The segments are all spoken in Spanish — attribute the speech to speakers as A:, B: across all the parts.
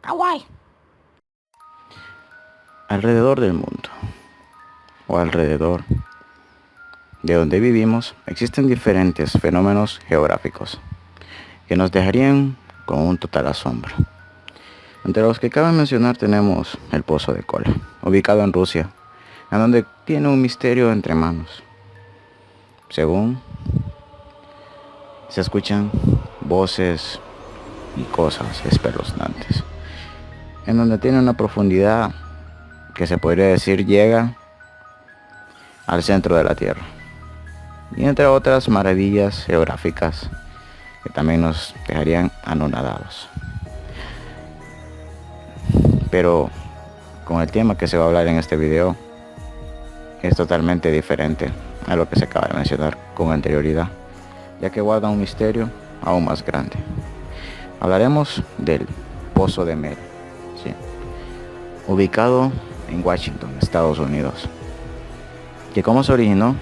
A: Hawái.
B: Alrededor del mundo, o alrededor de donde vivimos, existen diferentes fenómenos geográficos que nos dejarían con un total asombro. Entre los que cabe mencionar tenemos el Pozo de Kola, ubicado en Rusia, en donde tiene un misterio entre manos. Según se escuchan voces y cosas espeluznantes, en donde tiene una profundidad que se podría decir llega al centro de la Tierra, y entre otras maravillas geográficas que también nos dejarían anonadados. Pero con el tema que se va a hablar en este video es totalmente diferente a lo que se acaba de mencionar con anterioridad, ya que guarda un misterio aún más grande. Hablaremos del Pozo de Mel, ¿sí?, ubicado en Washington, Estados Unidos. ¿Y cómo se originó?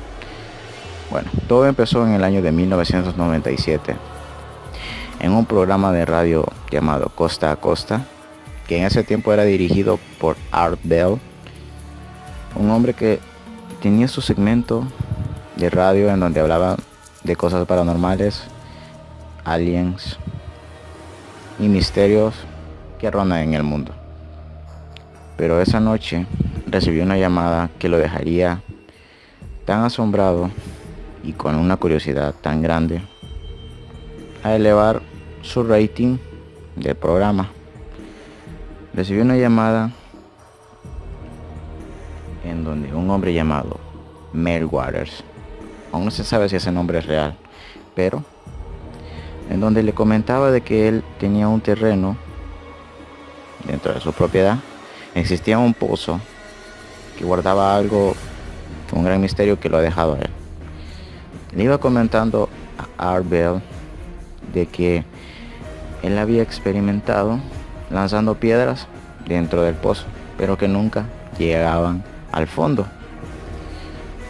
B: Bueno, todo empezó en el año de 1997 en un programa de radio llamado Costa a Costa, que en ese tiempo era dirigido por Art Bell, un hombre que tenía su segmento de radio en donde hablaba de cosas paranormales, aliens y misterios que rondan en el mundo. Pero esa noche recibió una llamada que lo dejaría tan asombrado y con una curiosidad tan grande a elevar su rating del programa. Recibió una llamada en donde un hombre llamado Mel Waters, aún no se sabe si ese nombre es real, pero en donde le comentaba de que él tenía un terreno dentro de su propiedad. Existía un pozo que guardaba algo, un gran misterio que lo ha dejado a él. Le iba comentando a Art Bell de que él había experimentado lanzando piedras dentro del pozo, pero que nunca llegaban al fondo.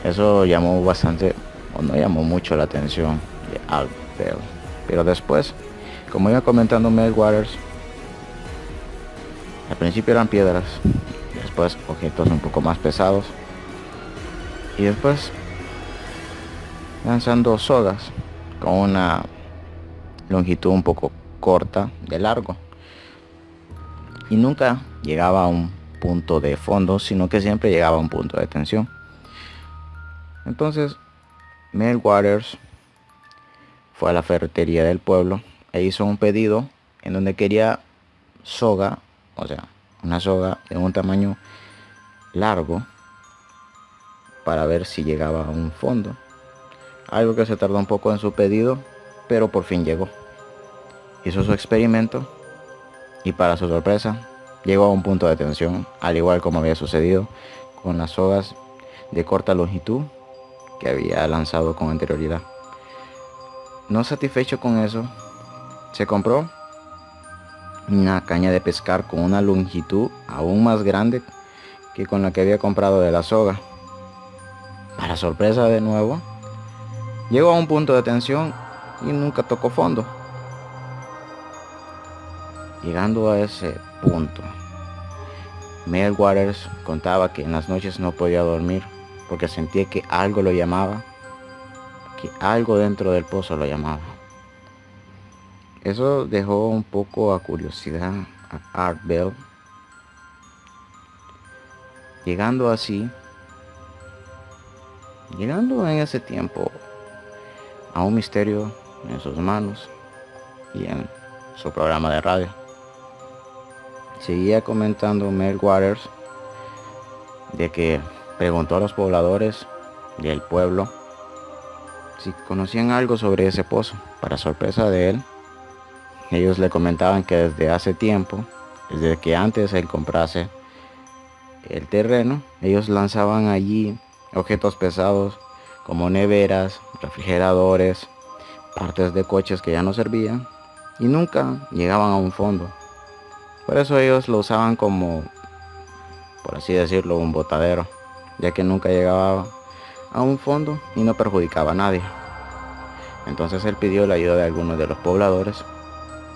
B: Eso llamó bastante, o no llamó mucho la atención de Art Bell. Pero después, como iba comentando Mel Waters, al principio eran piedras, después objetos un poco más pesados, y después lanzando sogas con una longitud un poco corta de largo, y nunca llegaba a un punto de fondo, sino que siempre llegaba a un punto de tensión. Entonces Mel Waters fue a la ferretería del pueblo e hizo un pedido en donde quería soga, o sea, una soga de un tamaño largo para ver si llegaba a un fondo. Algo que se tardó un poco en su pedido, pero por fin llegó. Hizo su experimento y para su sorpresa llegó a un punto de tensión, al igual como había sucedido con las sogas de corta longitud que había lanzado con anterioridad. No satisfecho con eso, se compró una caña de pescar con una longitud aún más grande que con la que había comprado de la soga. Para sorpresa de nuevo, llegó a un punto de tensión y nunca tocó fondo. Llegando a ese punto, Mel Waters contaba que en las noches no podía dormir porque sentía que algo lo llamaba, que algo dentro del pozo lo llamaba. Eso dejó un poco a curiosidad a Art Bell, llegando en ese tiempo a un misterio en sus manos y en su programa de radio. Seguía comentando Mel Waters de que preguntó a los pobladores del pueblo si conocían algo sobre ese pozo. Para sorpresa de él, ellos le comentaban que desde hace tiempo, desde que antes él comprase el terreno, ellos lanzaban allí objetos pesados como neveras, refrigeradores, partes de coches que ya no servían y nunca llegaban a un fondo. Por eso ellos lo usaban como, por así decirlo, un botadero, ya que nunca llegaba a un fondo y no perjudicaba a nadie. Entonces él pidió la ayuda de algunos de los pobladores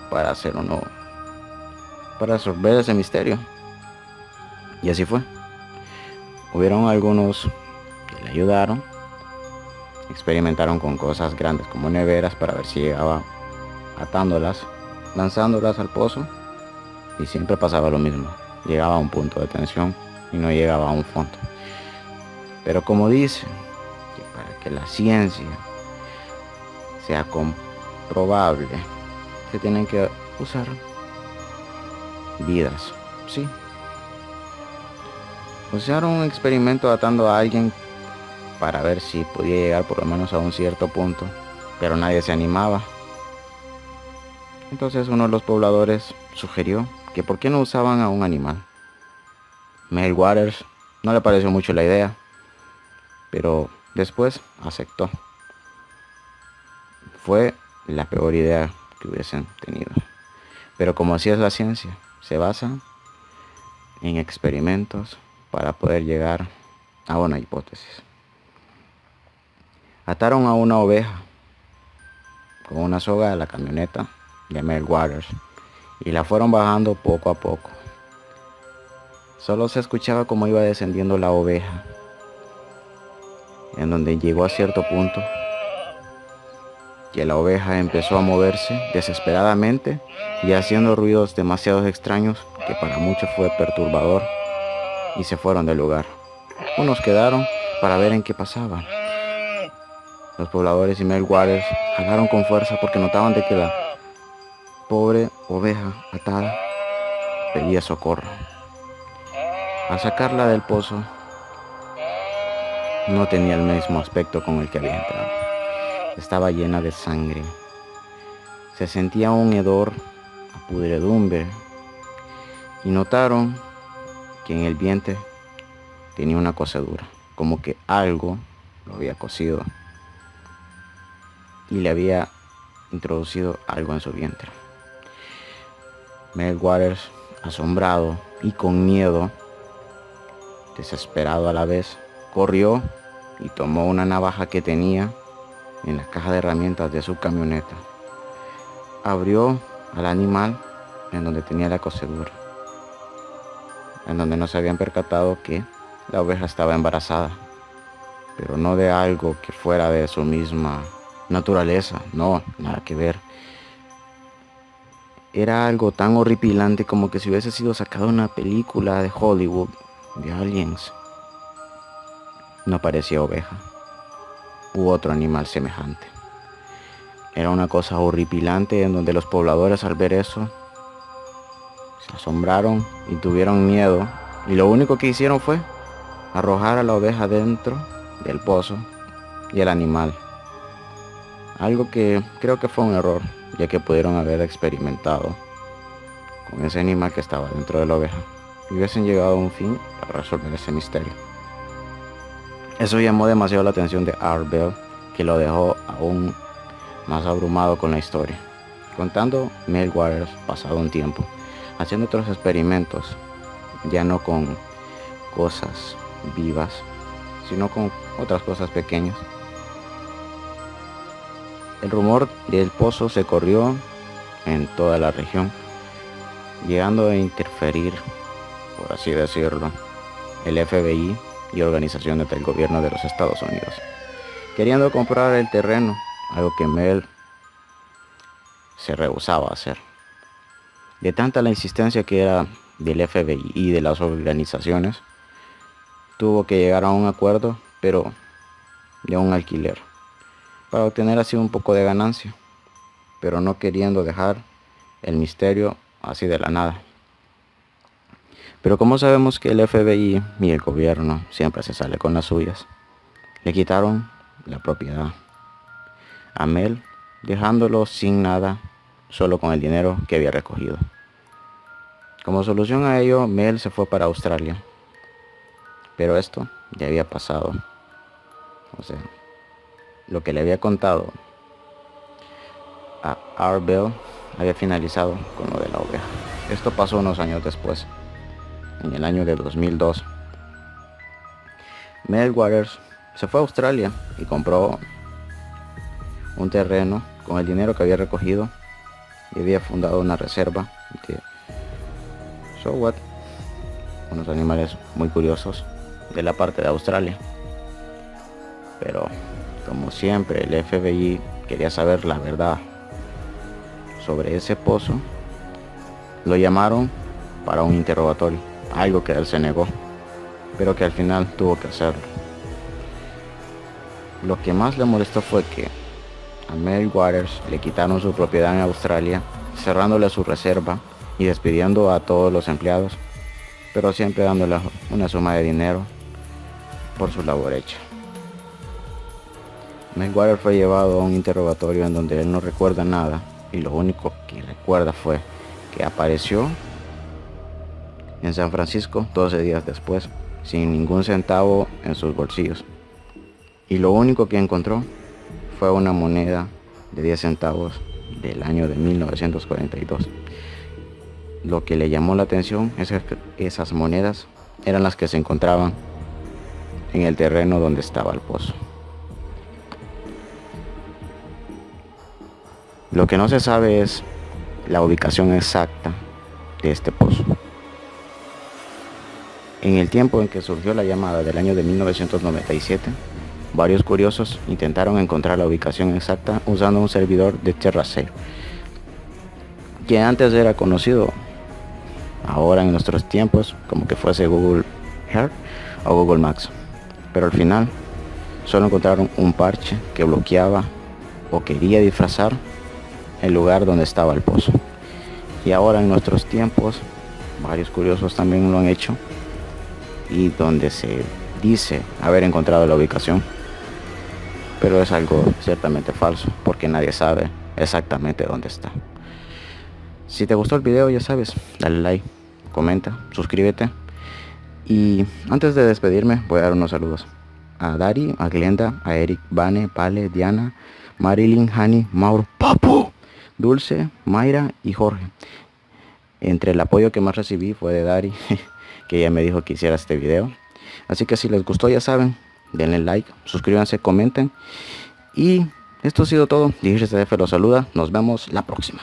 B: para hacer para resolver ese misterio. Y así fue. Hubieron algunos que le ayudaron, experimentaron con cosas grandes como neveras para ver si llegaba atándolas, lanzándolas al pozo, y siempre pasaba lo mismo. Llegaba a un punto de tensión y no llegaba a un fondo. Pero como dice, que para que la ciencia sea comprobable, se tienen que usar vidas. Sí. Usaron un experimento atando a alguien para ver si podía llegar por lo menos a un cierto punto, pero nadie se animaba. Entonces uno de los pobladores sugirió que por qué no usaban a un animal. Mel Waters no le pareció mucho la idea, pero después aceptó. Fue la peor idea que hubiesen tenido. Pero como así es la ciencia, se basa en experimentos para poder llegar a una hipótesis. Ataron a una oveja con una soga a la camioneta de Mel Waters y la fueron bajando poco a poco. Solo se escuchaba cómo iba descendiendo la oveja, en donde llegó a cierto punto que la oveja empezó a moverse desesperadamente y haciendo ruidos demasiado extraños que para muchos fue perturbador, y se fueron del lugar. Unos quedaron para ver en qué pasaba. Los pobladores y Mel Waters jalaron con fuerza porque notaban de que la pobre oveja atada pedía socorro. Al sacarla del pozo, no tenía el mismo aspecto con el que había entrado. Estaba llena de sangre. Se sentía un hedor a pudredumbre y notaron que en el vientre tenía una cosedura, como que algo lo había cosido y le había introducido algo en su vientre. Mel Waters, asombrado y con miedo, desesperado a la vez, corrió y tomó una navaja que tenía en la caja de herramientas de su camioneta. Abrió al animal en donde tenía la cosedura, en donde no se habían percatado que la oveja estaba embarazada, pero no de algo que fuera de su misma naturaleza, no, nada que ver. Era algo tan horripilante como que si hubiese sido sacado de una película de Hollywood, de aliens. No parecía oveja u otro animal semejante. Era una cosa horripilante en donde los pobladores al ver eso se asombraron y tuvieron miedo, y lo único que hicieron fue arrojar a la oveja dentro del pozo y el animal. Algo que creo que fue un error, ya que pudieron haber experimentado con ese animal que estaba dentro de la oveja y hubiesen llegado a un fin para resolver ese misterio. Eso llamó demasiado la atención de Art Bell, que lo dejó aún más abrumado con la historia. Contando Mel Waters, pasado un tiempo, haciendo otros experimentos, ya no con cosas vivas, sino con otras cosas pequeñas. El rumor del pozo se corrió en toda la región, llegando a interferir, por así decirlo, el FBI y organizaciones del gobierno de los Estados Unidos, queriendo comprar el terreno, algo que Mel se rehusaba a hacer. De tanta la insistencia que era del FBI y de las organizaciones, tuvo que llegar a un acuerdo, pero de un alquiler, para obtener así un poco de ganancia, pero no queriendo dejar el misterio así de la nada. Pero como sabemos que el FBI y el gobierno siempre se sale con las suyas, le quitaron la propiedad a Mel, dejándolo sin nada, solo con el dinero que había recogido. Como solución a ello, Mel se fue para Australia, pero esto ya había pasado. O sea, lo que le había contado a Art Bell había finalizado con lo de la oveja. Esto pasó unos años después, en el año de 2002. Mel Waters se fue a Australia y compró un terreno con el dinero que había recogido y había fundado una reserva de So what? Unos animales muy curiosos de la parte de Australia. Pero como siempre el FBI quería saber la verdad sobre ese pozo. Lo llamaron para un interrogatorio, algo que él se negó, pero que al final tuvo que hacerlo. Lo que más le molestó fue que a Mary Waters le quitaron su propiedad en Australia, cerrándole su reserva y despidiendo a todos los empleados, pero siempre dándole una suma de dinero por su labor hecha. Mary Waters fue llevado a un interrogatorio en donde él no recuerda nada y lo único que recuerda fue que apareció en San Francisco 12 días después, sin ningún centavo en sus bolsillos. Y lo único que encontró fue una moneda de 10 centavos del año de 1942. Lo que le llamó la atención es que esas monedas eran las que se encontraban en el terreno donde estaba el pozo. Lo que no se sabe es la ubicación exacta de este pozo. En el tiempo en que surgió la llamada del año de 1997, varios curiosos intentaron encontrar la ubicación exacta usando un servidor de TerraSafe, que antes era conocido ahora en nuestros tiempos como que fuese Google Earth o Google Maps, pero al final solo encontraron un parche que bloqueaba o quería disfrazar el lugar donde estaba el pozo. Y ahora en nuestros tiempos varios curiosos también lo han hecho, y donde se dice haber encontrado la ubicación, pero es algo ciertamente falso porque nadie sabe exactamente dónde está. Si te gustó el video, ya sabes, dale like, comenta, suscríbete. Y antes de despedirme voy a dar unos saludos a Dari, a Glenda, a Eric, Vane, Pale, Diana, Marilyn, Hani, Mauro, Papu, Dulce, Mayra y Jorge. Entre el apoyo que más recibí fue de Dari, que ella me dijo que hiciera este video. Así que si les gustó, ya saben, denle like, suscríbanse, comenten. Y esto ha sido todo. DJCDF los saluda. Nos vemos la próxima.